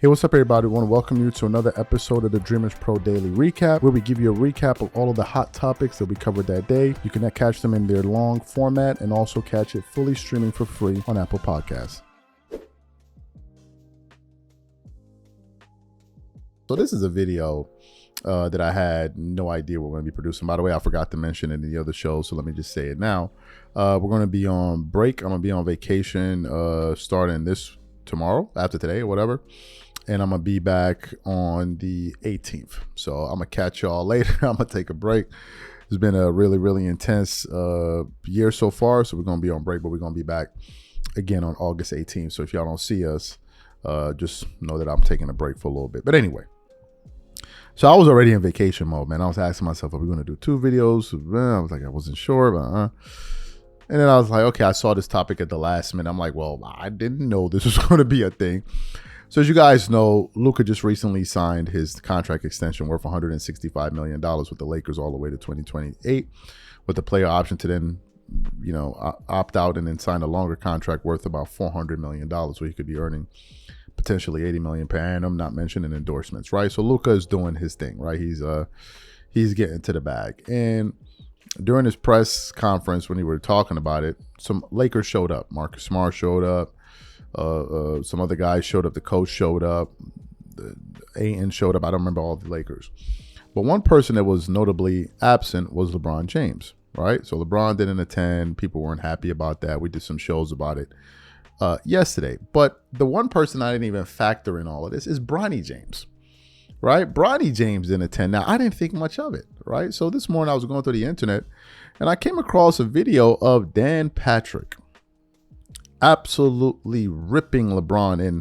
Hey, what's up, everybody? I want to welcome you to another episode of the Dreamers Pro Daily Recap, where we give you a recap of all of the hot topics that we covered that day. You can catch them in their long format and also catch it fully streaming for free on Apple Podcasts. So this is a video that I had no idea we're going to be producing. By the way, I forgot to mention it in the other show, so let me just say it now. We're going to be on break. I'm going to be on vacation starting tomorrow, after today or whatever. And I'm going to be back on the 18th. So I'm going to catch y'all later. I'm going to take a break. It's been a really, really intense year so far. So we're going to be on break, but we're going to be back again on August 18th. So if y'all don't see us, just know that I'm taking a break for a little bit. But anyway, so I was already in vacation mode, man. I was asking myself, are we going to do 2 videos? I was like, I wasn't sure. But, and then I was like, okay, I saw this topic at the last minute. I'm like, well, I didn't know this was going to be a thing. So as you guys know, Luka just recently signed his contract extension worth $165 million with the Lakers all the way to 2028, with the player option to then, opt out and then sign a longer contract worth about $400 million, where he could be earning potentially $80 million per annum, not mentioning endorsements, right? So Luka is doing his thing, right? He's getting to the bag. And during his press conference, when he were talking about it, some Lakers showed up. Marcus Smart showed up. Some other guys showed up. The coach showed up. A.N. showed up. I don't remember all the Lakers. But one person that was notably absent was LeBron James, right? So LeBron didn't attend. People weren't happy about that. We did some shows about it yesterday. But the one person I didn't even factor in all of this is Bronny James, right? Bronny James didn't attend. Now, I didn't think much of it, right? So this morning I was going through the internet and I came across a video of Dan Patrick absolutely ripping LeBron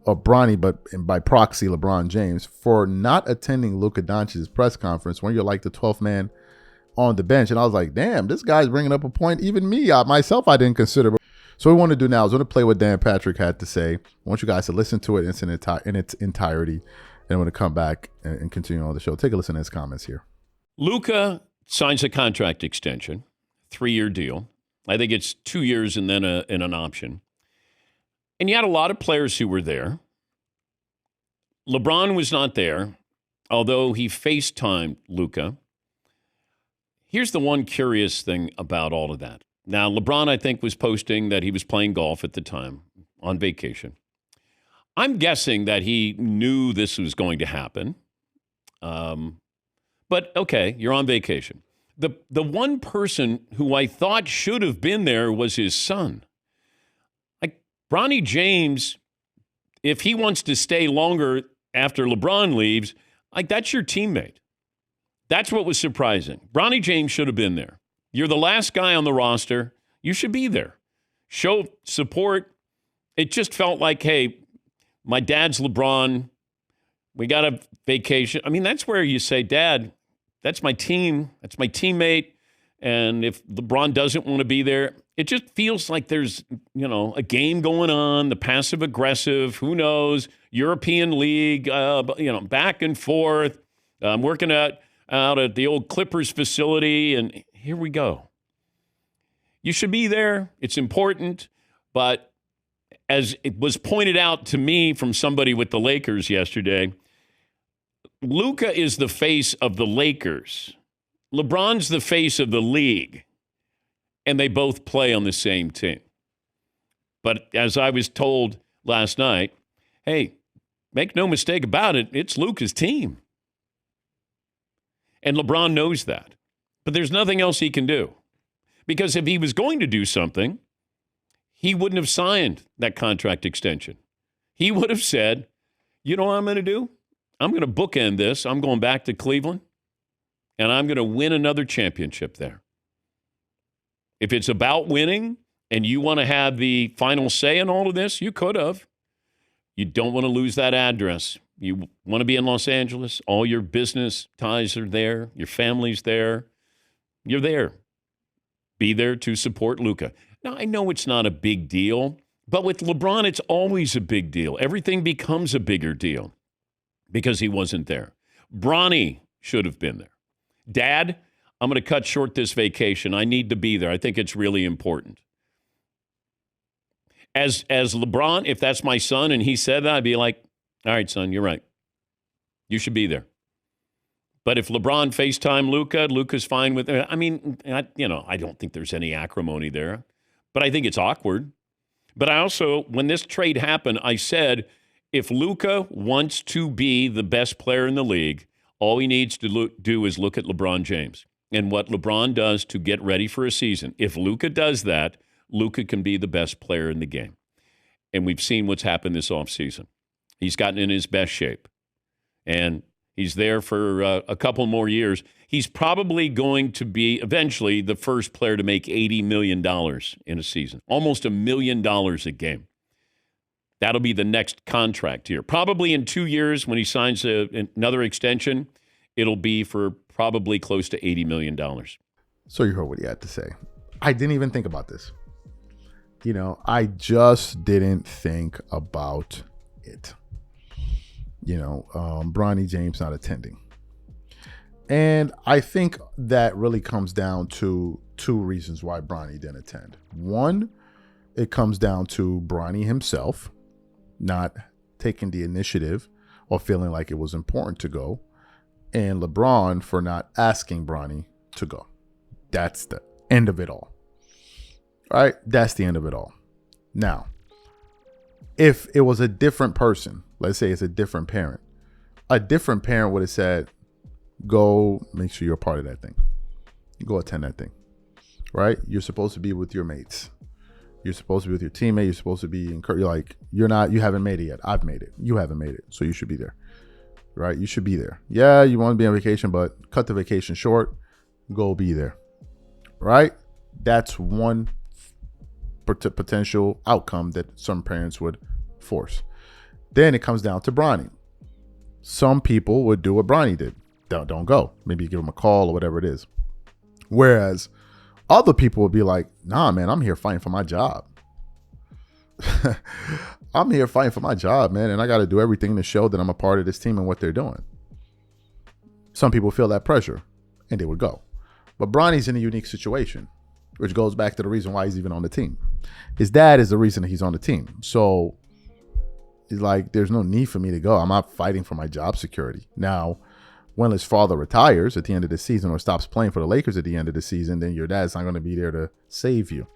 Bronny, but by proxy LeBron James, for not attending Luka Doncic's press conference when you're like the 12th man on the bench. And I was like, damn, this guy's bringing up a point even myself I didn't consider. So what we want to do now is we're going to play what Dan Patrick had to say. I want you guys to listen to it in its entirety. And I'm going to come back and continue on the show. Take a listen to his comments here. Luka signs a contract extension, 3-year deal. I think it's 2 years and then an option. And you had a lot of players who were there. LeBron was not there, although he FaceTimed Luka. Here's the one curious thing about all of that. Now, LeBron, I think, was posting that he was playing golf at the time on vacation. I'm guessing that he knew this was going to happen. But, okay, you're on vacation. The one person who I thought should have been there was his son. Like, Bronny James, if he wants to stay longer after LeBron leaves, like, that's your teammate. That's what was surprising. Bronny James should have been there. You're the last guy on the roster. You should be there. Show support. It just felt like, hey, my dad's LeBron. We got a vacation. I mean, that's where you say, Dad, that's my team. That's my teammate. And if LeBron doesn't want to be there, it just feels like there's, a game going on, the passive aggressive, who knows, European League, back and forth. I'm working out at the old Clippers facility, and here we go. You should be there. It's important. But as it was pointed out to me from somebody with the Lakers yesterday, Luka is the face of the Lakers. LeBron's the face of the league. And they both play on the same team. But as I was told last night, hey, make no mistake about it, it's Luka's team. And LeBron knows that. But there's nothing else he can do. Because if he was going to do something, he wouldn't have signed that contract extension. He would have said, you know what I'm going to do? I'm going to bookend this. I'm going back to Cleveland, and I'm going to win another championship there. If it's about winning and you want to have the final say in all of this, you could have. You don't want to lose that address. You want to be in Los Angeles. All your business ties are there. Your family's there. You're there. Be there to support Luka. Now, I know it's not a big deal, but with LeBron, it's always a big deal. Everything becomes a bigger deal because he wasn't there. Bronny should have been there. Dad, I'm going to cut short this vacation. I need to be there. I think it's really important. As LeBron, if that's my son and he said that, I'd be like, All right, son, you're right. You should be there. But if LeBron FaceTime Luka, Luka's fine with it. I mean, I don't think there's any acrimony there. But I think it's awkward. But I also, when this trade happened, I said, if Luka wants to be the best player in the league, all he needs to do is look at LeBron James and what LeBron does to get ready for a season. If Luka does that, Luka can be the best player in the game. And we've seen what's happened this offseason. He's gotten in his best shape. And he's there for a couple more years. He's probably going to be eventually the first player to make $80 million in a season, almost $1 million a game. That'll be the next contract here. Probably in 2 years when he signs another extension, it'll be for probably close to $80 million. So you heard what he had to say. I didn't even think about this. I just didn't think about it. Bronny James not attending. And I think that really comes down to two reasons why Bronny didn't attend. One, it comes down to Bronny himself not taking the initiative or feeling like it was important to go, and LeBron for not asking Bronny to go. That's the end of it all. All right? That's the end of it all. Now, if it was a different person, let's say it's a different parent would have said, go make sure you're a part of that thing. Go attend that thing, right? You're supposed to be with your mates. You're supposed to be with your teammate. You're supposed to be encouraged. You haven't made it yet. I've made it. You haven't made it. So you should be there, right? You should be there. Yeah, you want to be on vacation, but cut the vacation short. Go be there, right? That's one potential outcome that some parents would force. Then it comes down to Bronny. Some people would do what Bronny did. Don't go. Maybe give him a call or whatever it is. Whereas other people would be like, nah, man, I'm here fighting for my job. I'm here fighting for my job, man. And I got to do everything to show that I'm a part of this team and what they're doing. Some people feel that pressure and they would go. But Bronny's in a unique situation, which goes back to the reason why he's even on the team. His dad is the reason that he's on the team. So he's like, there's no need for me to go. I'm not fighting for my job security. Now, when his father retires at the end of the season or stops playing for the Lakers at the end of the season, then your dad's not going to be there to save you,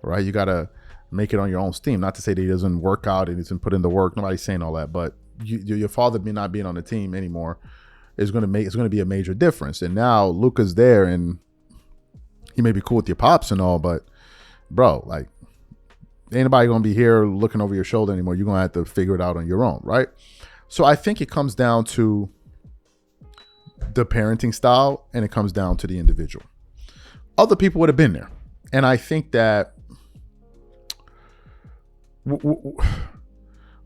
right? You got to make it on your own steam. Not to say that he doesn't work out and he doesn't put in the work. Nobody's saying all that, but your father not being on the team anymore is going to be a major difference. And now Luka's there, and he may be cool with your pops and all, but bro, like, ain't nobody going to be here looking over your shoulder anymore. You're going to have to figure it out on your own, right? So I think it comes down to the parenting style, and it comes down to the individual. Other people would have been there. And I think that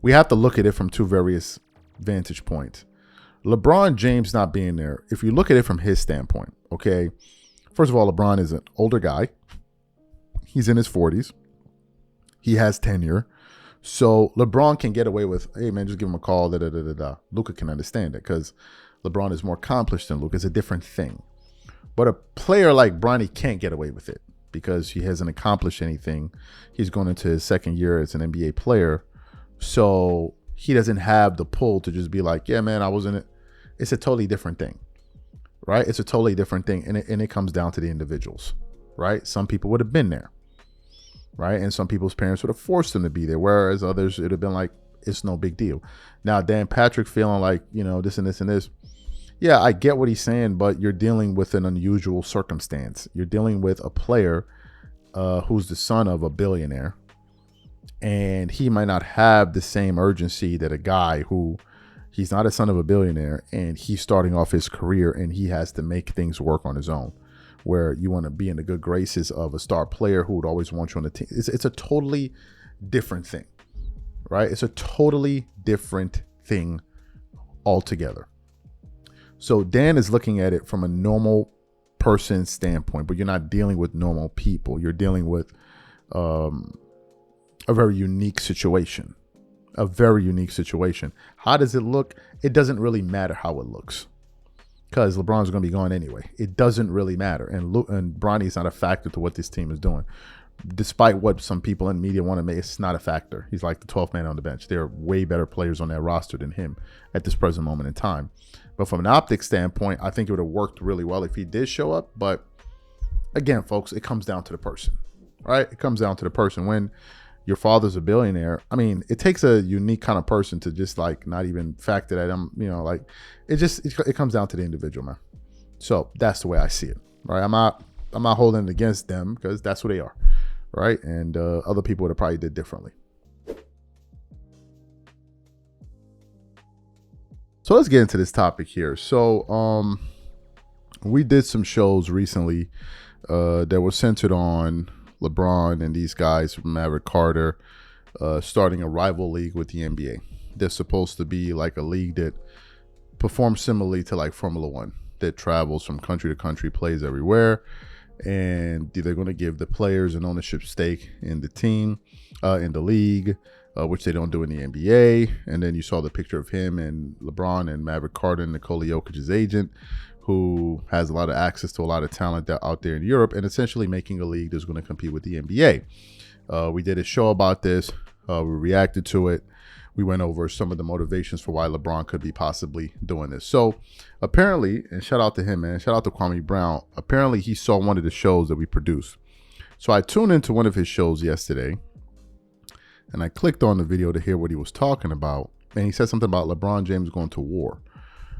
we have to look at it from two various vantage points. LeBron James not being there, if you look at it from his standpoint, okay, first of all, LeBron is an older guy. He's in his 40s. He has tenure. So LeBron can get away with, hey, man, just give him a call, Luka can understand it because LeBron is more accomplished than Luka. It's a different thing. But a player like Bronny can't get away with it because he hasn't accomplished anything. He's going into his second year as an NBA player. So he doesn't have the pull to just be like, yeah, man, I was in it. It's a totally different thing, right? It's a totally different thing. And it comes down to the individuals, right? Some people would have been there, right? And some people's parents would have forced them to be there, whereas others, it would have been like, it's no big deal. Now, Dan Patrick feeling like, this and this and this. Yeah, I get what he's saying, but you're dealing with an unusual circumstance. You're dealing with a player who's the son of a billionaire, and he might not have the same urgency that a guy who he's not a son of a billionaire, and he's starting off his career, and he has to make things work on his own, where you want to be in the good graces of a star player who would always want you on the team. It's a totally different thing, right? It's a totally different thing altogether. So Dan is looking at it from a normal person standpoint, but you're not dealing with normal people. You're dealing with a very unique situation. A very unique situation. How does it look? It doesn't really matter how it looks because LeBron's going to be gone anyway. It doesn't really matter. And Bronny's not a factor to what this team is doing. despite what some people in media want to make, it's not a factor. He's like the 12th man on the bench. There are way better players on that roster than him at this present moment in time. But from an optics standpoint, I think it would have worked really well if he did show up. But again, folks, it comes down to the person, right? It comes down to the person. When your father's a billionaire, I mean, it takes a unique kind of person to just like not even factor that. Like it comes down to the individual, man. So that's the way I see it, right? I'm not holding it against them because that's who they are, right? And other people would have probably did differently. So let's get into this topic here. So we did some shows recently that were centered on LeBron and these guys from Maverick Carter starting a rival league with the NBA. They're supposed to be like a league that performs similarly to like Formula One, that travels from country to country, plays everywhere, and they're going to give the players an ownership stake in the team, in the league, which they don't do in the NBA. And then you saw the picture of him and LeBron and Maverick Carter and Nikola Jokic's agent, who has a lot of access to a lot of talent out there in Europe, and essentially making a league that's going to compete with the NBA. We did a show about this. We reacted to it. We went over some of the motivations for why LeBron could be possibly doing this. So apparently, and shout out to him, man, shout out to Kwame Brown. Apparently he saw one of the shows that we produced. So I tuned into one of his shows yesterday, and I clicked on the video to hear what he was talking about. And he said something about LeBron James going to war.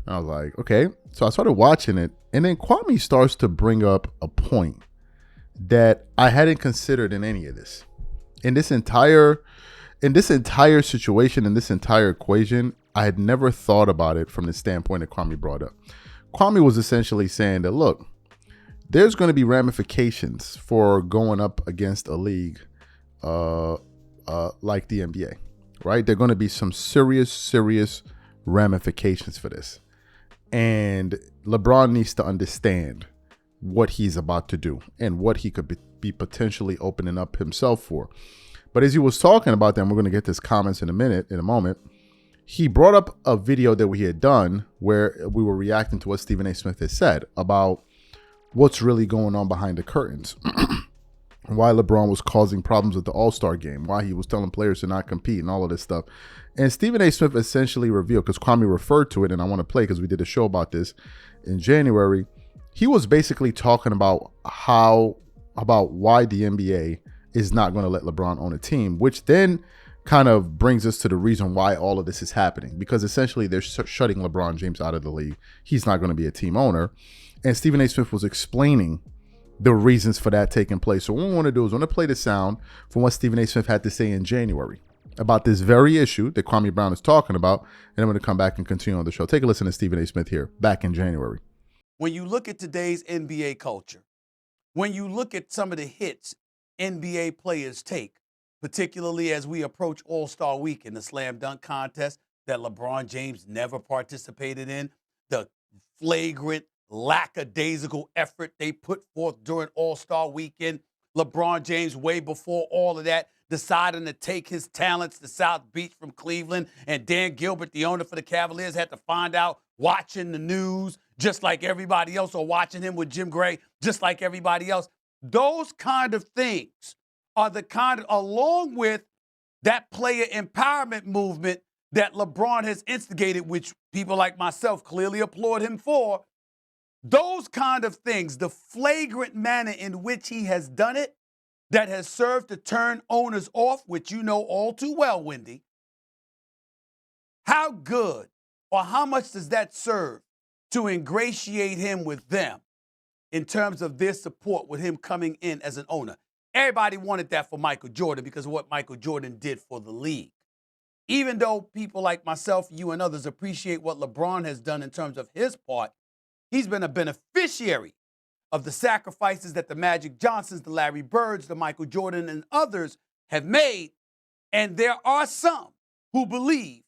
And I was like, okay. So I started watching it, and then Kwame starts to bring up a point that I hadn't considered in any of this. In this entire situation, in this entire equation, I had never thought about it from the standpoint that Kwame brought up. Kwame was essentially saying that, look, there's going to be ramifications for going up against a league like the NBA, right? There are going to be some serious ramifications for this. And LeBron needs to understand what he's about to do and what he could be potentially opening up himself for. But as he was talking about that, and we're going to get his comments in a moment, he brought up a video that we had done where we were reacting to what Stephen A. Smith had said about what's really going on behind the curtains. Why LeBron was causing problems at the All-Star game, why he was telling players to not compete and all of this stuff. And Stephen A. Smith essentially revealed, because Kwame referred to it, and I want to play because we did a show about this in January. He was basically talking about why the NBA is not going to let LeBron own a team, which then kind of brings us to the reason why all of this is happening, because essentially they're shutting LeBron James out of the league. He's not going to be a team owner. And Stephen A. Smith was explaining the reasons for that taking place. So what we want to do is I want to play the sound from what Stephen A. Smith had to say in January about this very issue that Kwame Brown is talking about, and I'm going to come back and continue on the show. Take a listen to Stephen A. Smith here back in January. When you look at today's NBA culture, when you look at some of the hits NBA players take, particularly as we approach All-Star Week in the slam dunk contest that LeBron James never participated in, the flagrant, lackadaisical effort they put forth during All-Star Weekend, LeBron James way before all of that, deciding to take his talents to South Beach from Cleveland, and Dan Gilbert, the owner for the Cavaliers, had to find out watching the news just like everybody else, or watching him with Jim Gray just like everybody else. Those kind of things are the kind of, along with that player empowerment movement that LeBron has instigated, which people like myself clearly applaud him for. Those kind of things, the flagrant manner in which he has done it, that has served to turn owners off, which you know all too well, Wendy. How good or how much does that serve to ingratiate him with them in terms of their support with him coming in as an owner? Everybody wanted that for Michael Jordan because of what Michael Jordan did for the league. Even though people like myself, you, and others appreciate what LeBron has done in terms of his part, he's been a beneficiary of the sacrifices that the Magic Johnsons, the Larry Birds, the Michael Jordan, and others have made. And there are some who believe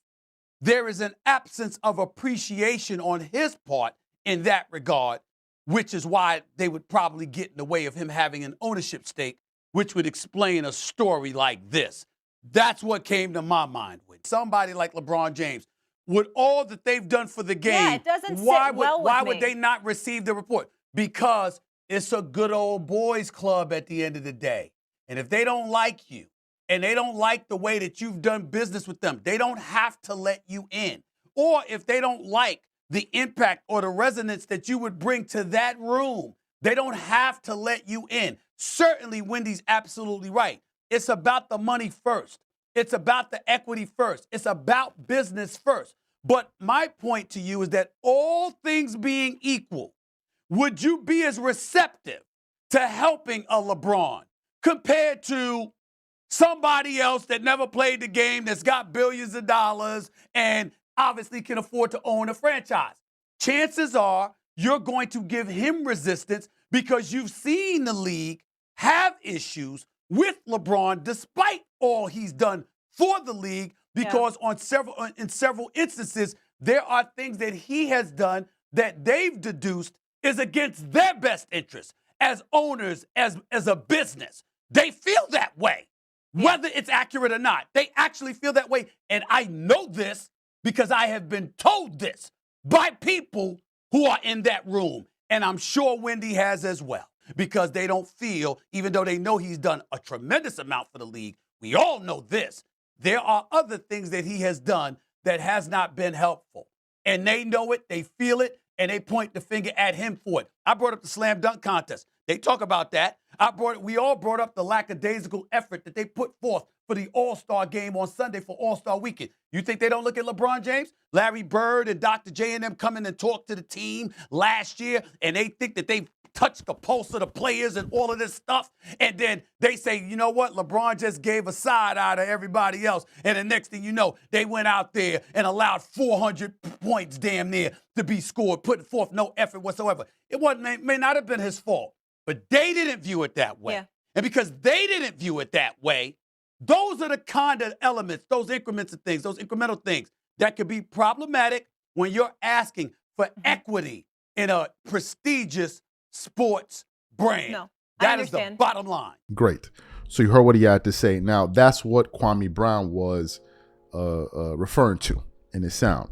there is an absence of appreciation on his part in that regard, which is why they would probably get in the way of him having an ownership stake, which would explain a story like this. That's what came to my mind with somebody like LeBron James. With all that they've done for the game, it doesn't why sit well with would me. they not receive the report? Because it's a good old boys club at the end of the day. And if they don't like you and they don't like the way that you've done business with them, they don't have to let you in. Or if they don't like the impact or the resonance that you would bring to that room, they don't have to let you in. Certainly, Wendy's absolutely right. It's about the money first. It's about the equity first. It's about business first. But my point to you is that all things being equal, would you be as receptive to helping a LeBron compared to somebody else that never played the game, that's got billions of dollars and obviously can afford to own a franchise? Chances are you're going to give him resistance because you've seen the league have issues with LeBron despite all he's done for the league, because in several instances, there are things that he has done that they've deduced is against their best interests as owners, as a business. They feel that way, whether it's accurate or not. They actually feel that way. And I know this because I have been told this by people who are in that room. And I'm sure Wendy has as well, because they don't feel, even though they know he's done a tremendous amount for the league, we all know this, there are other things that he has done that has not been helpful. And they know it, they feel it, and they point the finger at him for it. I brought up the slam dunk contest. They talk about that. We all brought up the lackadaisical effort that they put forth for the All-Star game on Sunday for All-Star weekend. You think they don't look at LeBron James? Larry Bird and Dr. J and them come in and talk to the team last year, and they think that they've touched the pulse of the players and all of this stuff. And then they say, you know what? LeBron just gave a side eye to everybody else. And the next thing you know, they went out there and allowed 400 points damn near to be scored, putting forth no effort whatsoever. It may not have been his fault, but they didn't view it that way. Yeah. And because they didn't view it that way, those are the kind of elements, those increments of things, those incremental things that could be problematic when you're asking for equity in a prestigious sports brand. No, that is the bottom line. Great. So you heard what he had to say. Now, that's what Kwame Brown was referring to in his sound.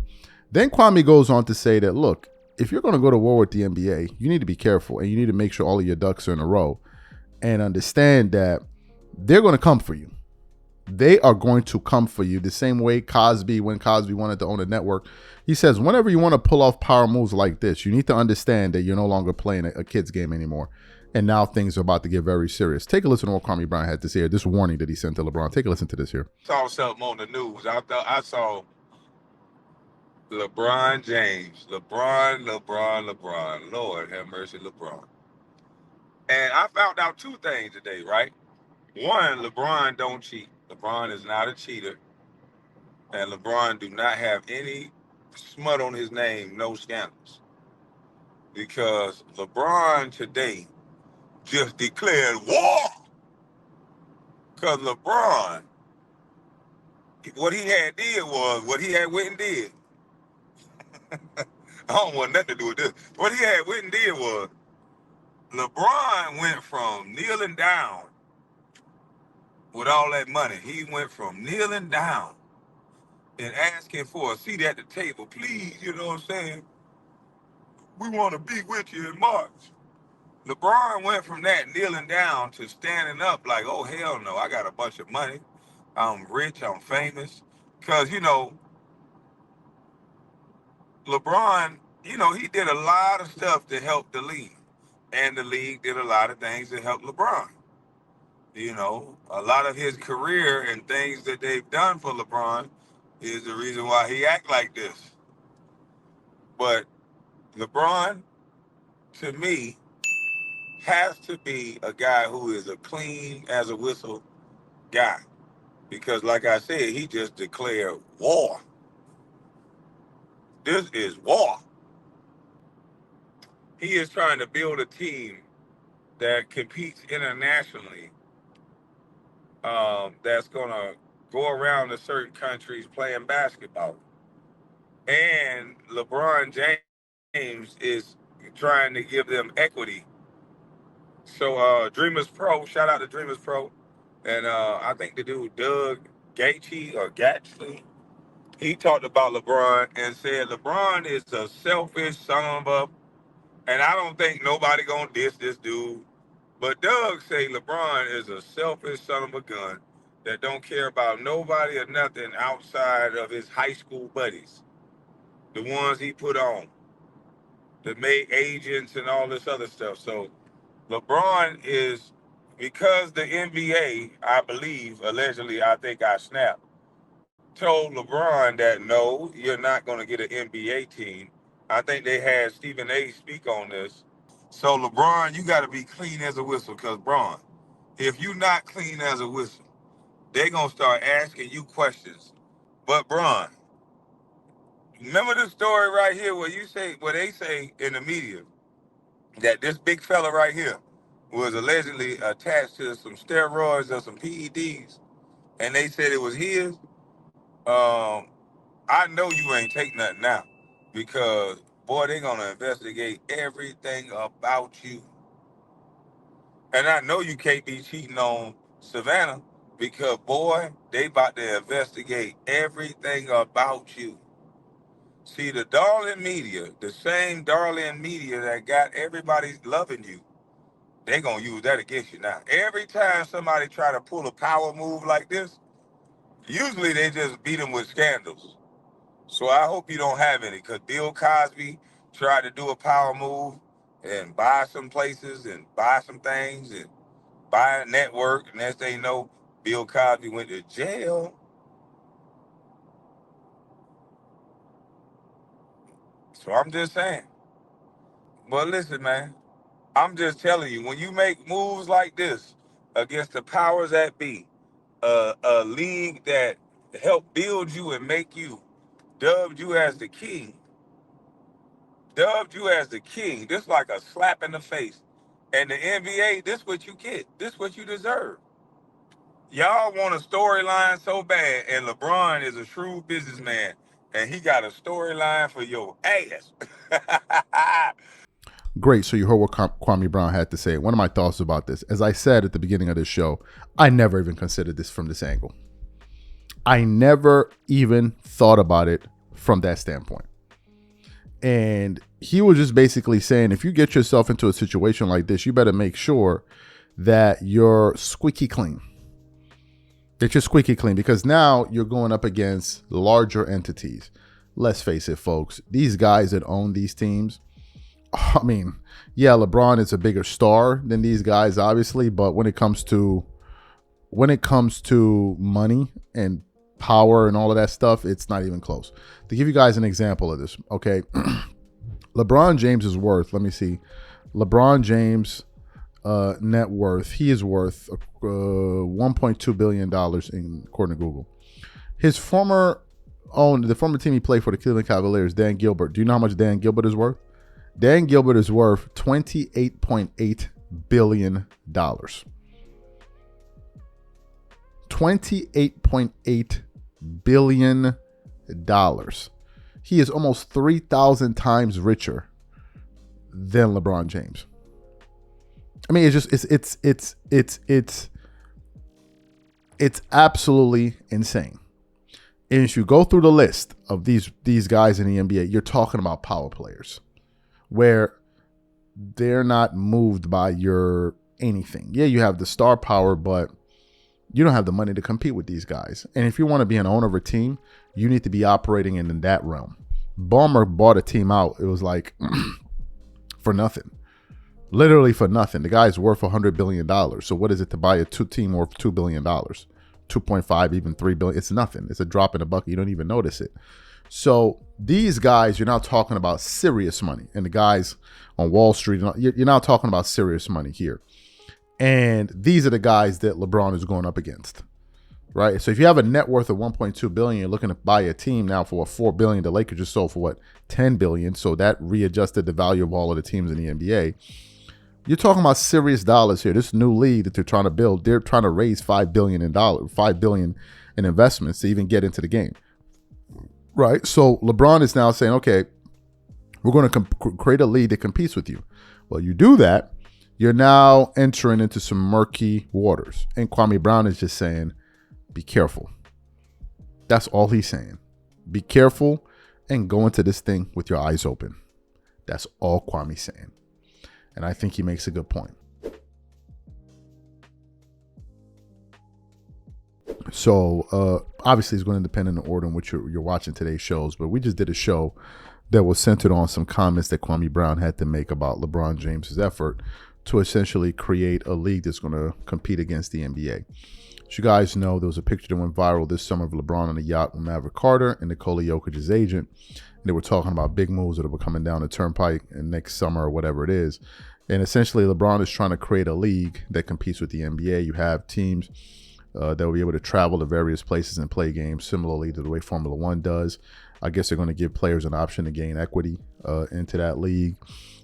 Then Kwame goes on to say that, look, if you're going to go to war with the NBA, you need to be careful and you need to make sure all of your ducks are in a row and understand that they're going to come for you. They are going to come for you the same way when Cosby wanted to own a network. He says, whenever you want to pull off power moves like this, you need to understand that you're no longer playing a kid's game anymore. And now things are about to get very serious. Take a listen to what Kwame Brown had to say here, this warning that he sent to LeBron. Take a listen to this here. Saw something on the news. I saw LeBron James. LeBron. Lord have mercy, LeBron. And I found out two things today, right? One, LeBron don't cheat. LeBron is not a cheater. And LeBron do not have any smut on his name, no scandals. Because LeBron today just declared war. Because LeBron, what he had did was what he had went and did. I don't want nothing to do with this. What he had went and did was LeBron went from kneeling down with all that money. He went from kneeling down and asking for a seat at the table. Please, you know what I'm saying? We want to be with you in March. LeBron went from that kneeling down to standing up like, oh, hell no, I got a bunch of money. I'm rich, I'm famous. Because, you know, LeBron, you know, he did a lot of stuff to help the league. And the league did a lot of things to help LeBron. You know, a lot of his career and things that they've done for LeBron is the reason why he act like this. But LeBron, to me, has to be a guy who is a clean as a whistle guy. Because like I said, he just declared war. This is war. He is trying to build a team that competes internationally, that's going to go around to certain countries playing basketball. And LeBron James is trying to give them equity. So Dreamers Pro, shout out to Dreamers Pro. And I think the dude Doug Gatchley, he talked about LeBron and said LeBron is a selfish son of a, and I don't think nobody gonna diss this dude. But Doug say LeBron is a selfish son of a gun that don't care about nobody or nothing outside of his high school buddies, the ones he put on, the made agents and all this other stuff. So LeBron is, because the NBA, I believe, allegedly, I think I snapped, told LeBron that no, you're not going to get an NBA team. I think they had Stephen A. speak on this. So LeBron, you got to be clean as a whistle, because Bron, if you not clean as a whistle, they're going to start asking you questions. But Bron, remember the story right here where they say in the media that this big fella right here was allegedly attached to some steroids or some PEDs, and they said it was his. Um, I know you ain't take nothing now, because boy, they gonna investigate everything about you. And I know you can't be cheating on Savannah, because boy, they about to investigate everything about you. See, the darling media, the same darling media that got everybody loving you, they gonna use that against you now. Every time somebody try to pull a power move like this, usually they just beat them with scandals. So I hope you don't have any, because Bill Cosby tried to do a power move and buy some places and buy some things and buy a network. And as they know, Bill Cosby went to jail. So I'm just saying. But listen, man, I'm just telling you, when you make moves like this against the powers that be, a league that helped build you and make you, dubbed you as the king, This like a slap in the face. And the NBA, this what you get. This what you deserve. Y'all want a storyline so bad, and LeBron is a shrewd businessman, and he got a storyline for your ass. Great. So you heard what Kwame Brown had to say. One of my thoughts about this, as I said at the beginning of this show, I never even considered this from this angle. I never even thought about it from that standpoint. And he was just basically saying, if you get yourself into a situation like this, you better make sure that you're squeaky clean. That you're squeaky clean, because now you're going up against larger entities. Let's face it, folks. These guys that own these teams, I mean, yeah, LeBron is a bigger star than these guys, obviously, but when it comes to money and power and all of that stuff, it's not even close. To give you guys an example of this, okay, LeBron James is worth, let me see, LeBron James net worth, he is worth $1.2 billion according to Google. The former team he played for, the Cleveland Cavaliers, Dan Gilbert. Do you know how much Dan Gilbert is worth? Dan Gilbert is worth $28.8 billion. $28.8 billion. He is almost 3,000 times richer than LeBron James. I mean, it's absolutely insane. And if you go through the list of these guys in the NBA, you're talking about power players where they're not moved by your anything. Yeah, you have the star power, but you don't have the money to compete with these guys. And if you want to be an owner of a team, you need to be operating in that realm. Ballmer bought a team out. It was like for nothing. Literally for nothing. The guy's worth $100 billion. So what is it to buy a team worth $2 billion? 2.5, even $3 billion. It's nothing. It's a drop in the bucket. You don't even notice it. So these guys, you're not talking about serious money. And the guys on Wall Street, you're not talking about serious money here. And these are the guys that LeBron is going up against, right? So if you have a net worth of $1.2 billion, you're looking to buy a team now for $4 billion. The Lakers just sold for $10 billion. So that readjusted the value of all of the teams in the NBA. You're talking about serious dollars here. This new league that they're trying to build, they're trying to raise $5 billion in investments to even get into the game, right? So LeBron is now saying, okay, we're going to create a league that competes with you. Well, you do that, you're now entering into some murky waters. And Kwame Brown is just saying, be careful. That's all he's saying. Be careful and go into this thing with your eyes open. That's all Kwame's saying. And I think he makes a good point. So obviously it's going to depend on the order in which you're watching today's shows, but we just did a show that was centered on some comments that Kwame Brown had to make about LeBron James's effort to essentially create a league that's going to compete against the NBA. As you guys know, there was a picture that went viral this summer of LeBron on a yacht with Maverick Carter and Nikola Jokic's agent. And they were talking about big moves that were coming down the turnpike next summer or whatever it is. And essentially, LeBron is trying to create a league that competes with the NBA. You have teams that will be able to travel to various places and play games similarly to the way Formula One does. I guess they're going to give players an option to gain equity into that league.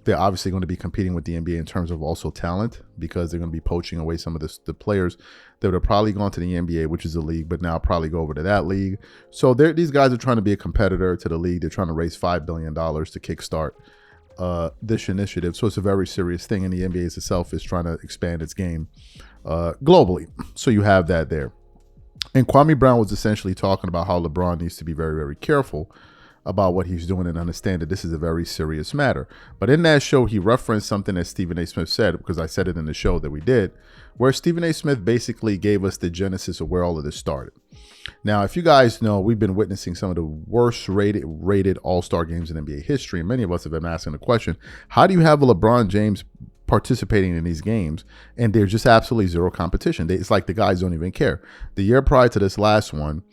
They're obviously going to be competing with the NBA in terms of also talent, because they're going to be poaching away some of the players that would have probably gone to the NBA, which is the league, but now probably go over to that league. So these guys are trying to be a competitor to the league. They're trying to raise $5 billion to kickstart this initiative. So it's a very serious thing, and the NBA itself is trying to expand its game globally. So you have that there. And Kwame Brown was essentially talking about how LeBron needs to be very, very careful about what he's doing and understand that this is a very serious matter. But in that show, he referenced something that Stephen A. Smith said, because I said it in the show that we did, where Stephen A. Smith basically gave us the genesis of where all of this started. Now, if you guys know, we've been witnessing some of the worst rated all-star games in NBA history, and many of us have been asking the question, how do you have a LeBron James participating in these games and there's just absolutely zero competition? It's like the guys don't even care. The year prior to this last one,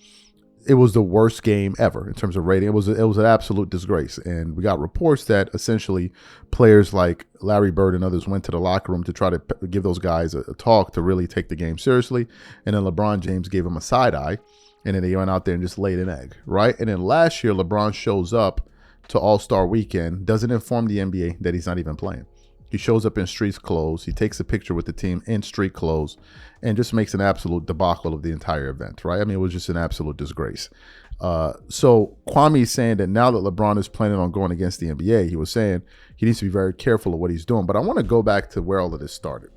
it was the worst game ever in terms of rating. It was an absolute disgrace. And we got reports that essentially players like Larry Bird and others went to the locker room to try to give those guys a talk to really take the game seriously. And then LeBron James gave them a side eye, and then they went out there and just laid an egg, right? And then last year, LeBron shows up to All-Star Weekend, doesn't inform the NBA that he's not even playing. He shows up in street clothes. He takes a picture with the team in street clothes and just makes an absolute debacle of the entire event, right? I mean, it was just an absolute disgrace. So Kwame is saying that now that LeBron is planning on going against the NBA, he was saying he needs to be very careful of what he's doing. But I want to go back to where all of this started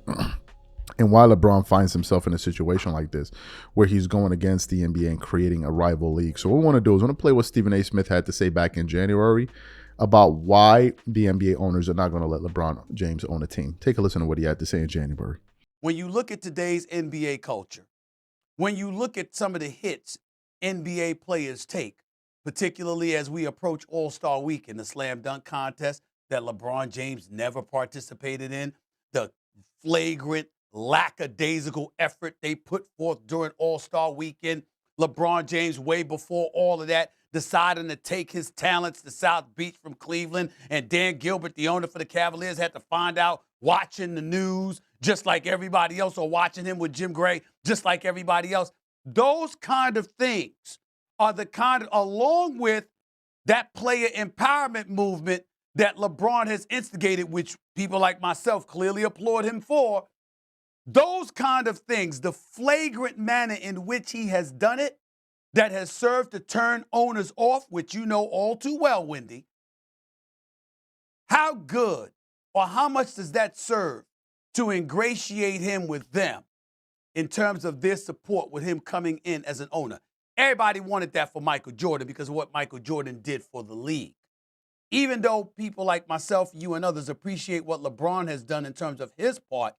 and why LeBron finds himself in a situation like this, where he's going against the NBA and creating a rival league. So what we want to do is I want to play what Stephen A. Smith had to say back in January about why the NBA owners are not going to let LeBron James own a team. Take a listen to what he had to say in January. When you look at today's NBA culture, when you look at some of the hits NBA players take, particularly as we approach All-Star Week in the slam dunk contest that LeBron James never participated in, the flagrant, lackadaisical effort they put forth during All-Star Weekend, LeBron James way before all of that, deciding to take his talents to South Beach from Cleveland, and Dan Gilbert, the owner for the Cavaliers, had to find out watching the news just like everybody else, or watching him with Jim Gray just like everybody else. Those kind of things are the kind of, along with that player empowerment movement that LeBron has instigated, which people like myself clearly applaud him for. Those kind of things, the flagrant manner in which he has done it, that has served to turn owners off, which you know all too well, Wendy. How good or how much does that serve to ingratiate him with them in terms of their support with him coming in as an owner? Everybody wanted that for Michael Jordan because of what Michael Jordan did for the league. Even though people like myself, you and others appreciate what LeBron has done in terms of his part,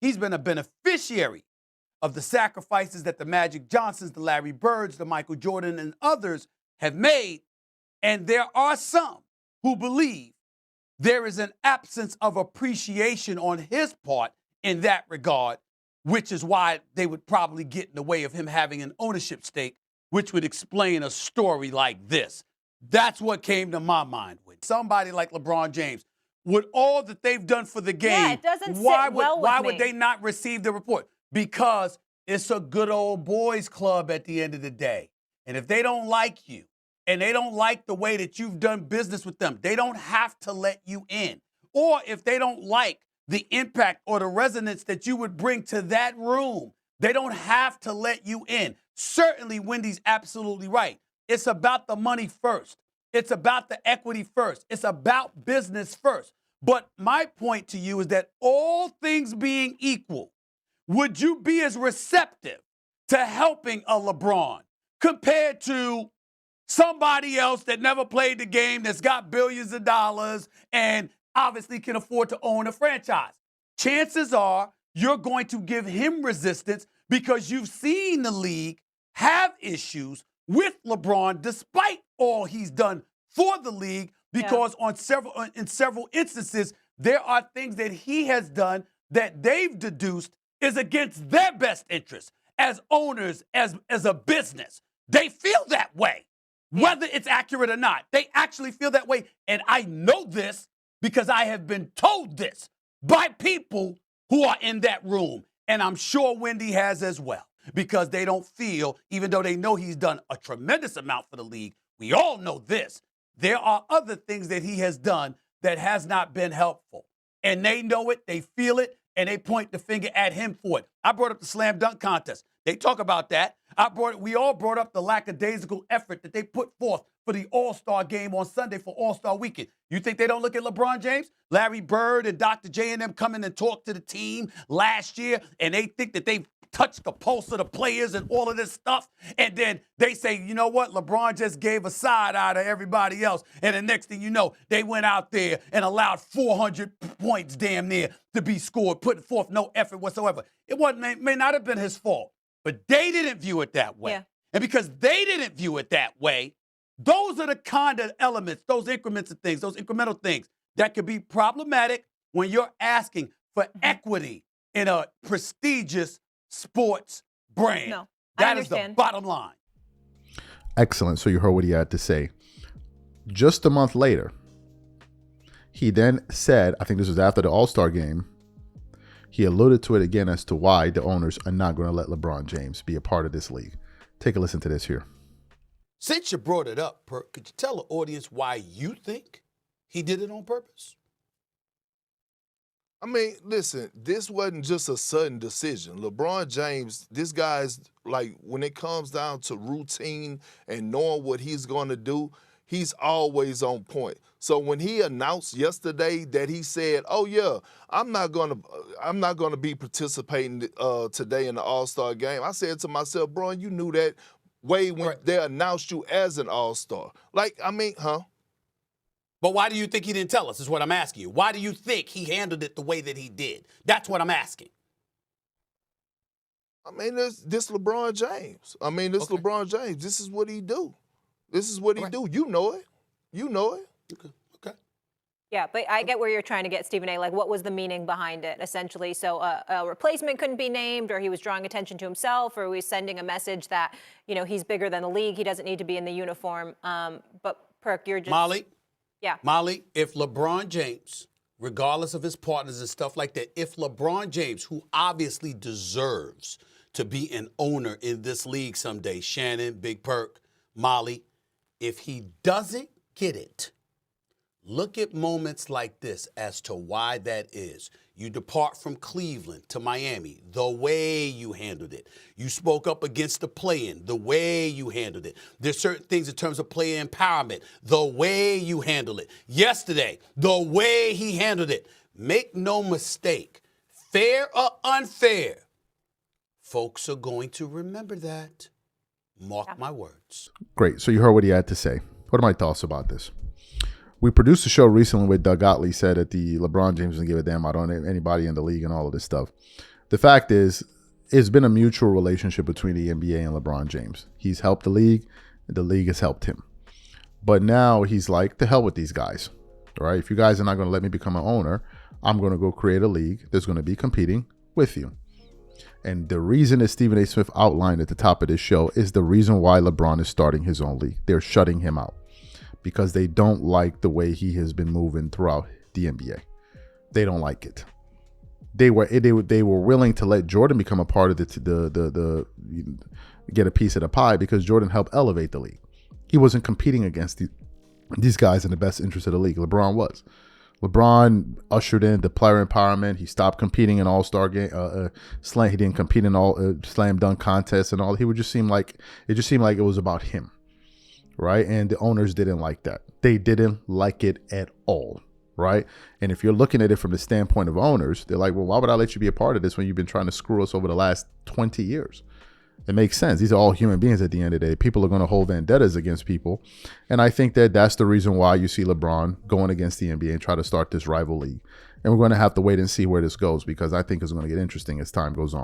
he's been a beneficiary of the sacrifices that the Magic Johnsons, the Larry Birds, the Michael Jordan, and others have made. And there are some who believe there is an absence of appreciation on his part in that regard, which is why they would probably get in the way of him having an ownership stake, which would explain a story like this. That's what came to my mind with somebody like LeBron James. With all that they've done for the game, it doesn't why sit well with would me. they not receive the report? Because it's a good old boys club at the end of the day. And if they don't like you and they don't like the way that you've done business with them, they don't have to let you in. Or if they don't like the impact or the resonance that you would bring to that room, they don't have to let you in. Certainly, Wendy's absolutely right. It's about the money first. It's about the equity first. It's about business first. But my point to you is that all things being equal, would you be as receptive to helping a LeBron compared to somebody else that never played the game, that's got billions of dollars and obviously can afford to own a franchise? Chances are you're going to give him resistance because you've seen the league have issues with LeBron despite all he's done for the league, because in several instances, there are things that he has done that they've deduced is against their best interests as owners, as a business. They feel that way, whether it's accurate or not. They actually feel that way. And I know this because I have been told this by people who are in that room. And I'm sure Wendy has as well, because they don't feel, even though they know he's done a tremendous amount for the league, we all know this, there are other things that he has done that has not been helpful. And they know it, they feel it, and they point the finger at him for it. I brought up the slam dunk contest. They talk about that. We all brought up the lackadaisical effort that they put forth for the All-Star game on Sunday for All-Star weekend. You think they don't look at LeBron James? Larry Bird and Dr. J and them come in and talk to the team last year, and they think that they've touched the pulse of the players and all of this stuff. And then they say, you know what? LeBron just gave a side eye to everybody else. And the next thing you know, they went out there and allowed 400 points damn near to be scored, putting forth no effort whatsoever. It may not have been his fault, but they didn't view it that way. Yeah. And because they didn't view it that way, those are the kind of elements, those increments of things, those incremental things that could be problematic when you're asking for equity in a prestigious sports brand. No, that is the bottom line. Excellent. So you heard what he had to say. Just a month later, he then said, I think this was after the All-Star game, he alluded to it again as to why the owners are not going to let LeBron James be a part of this league. Take a listen to this here. Since you brought it up, Perk, could you tell the audience why you think he did it on purpose? I mean, listen, this wasn't just a sudden decision. LeBron James, this guy's like, when it comes down to routine and knowing what he's going to do, he's always on point. So when he announced yesterday that he said, "Oh yeah, I'm not gonna be participating today in the All-Star game," I said to myself, "Bro, you knew that way when they announced you as an All-Star." Like, I mean, But why do you think he didn't tell us, is what I'm asking you. Why do you think he handled it the way that he did? That's what I'm asking. I mean, this LeBron James. I mean, this LeBron James. This is what he do. This is what he do. You know it. You know it. Okay. Yeah, but I get where you're trying to get, Stephen A. Like, what was the meaning behind it, essentially? So a replacement couldn't be named, or he was drawing attention to himself, or he was sending a message that, you know, he's bigger than the league. He doesn't need to be in the uniform. But, Perk, you're just... Molly? Yeah. Molly, if LeBron James, regardless of his partners and stuff like that, if LeBron James, who obviously deserves to be an owner in this league someday, Shannon, Big Perk, Molly, if he doesn't get it, look at moments like this as to why that is. You depart from Cleveland to Miami, the way you handled it. You spoke up against the play-in, the way you handled it. There's certain things in terms of player empowerment, the way you handled it. Yesterday, the way he handled it. Make no mistake, fair or unfair, folks are going to remember that. Mark my words. Great. So you heard what he had to say. What are my thoughts about this? We produced a show recently where Doug Gottlieb said that the LeBron James doesn't give a damn about anybody in the league and all of this stuff. The fact is, it's been a mutual relationship between the NBA and LeBron James. He's helped the league has helped him. But now he's like, the hell with these guys. All right, if you guys are not going to let me become an owner, I'm going to go create a league that's going to be competing with you. And the reason that Stephen A. Smith outlined at the top of this show is the reason why LeBron is starting his own league. They're shutting him out because they don't like the way he has been moving throughout the NBA. They don't like it. They were willing to let Jordan become a part of the get a piece of the pie because Jordan helped elevate the league. He wasn't competing against these guys in the best interest of the league. LeBron was. LeBron ushered in the player empowerment. He stopped competing in all-star game. He didn't compete in all slam dunk contests and all. He would just seem like it was about him, right? And the owners didn't like that. They didn't like it at all, right? And if you're looking at it from the standpoint of owners, they're like, well, why would I let you be a part of this when you've been trying to screw us over the last 20 years? It makes sense. These are all human beings at the end of the day. People are going to hold vendettas against people. And I think that that's the reason why you see LeBron going against the NBA and try to start this rival league. And we're going to have to wait and see where this goes because I think it's going to get interesting as time goes on.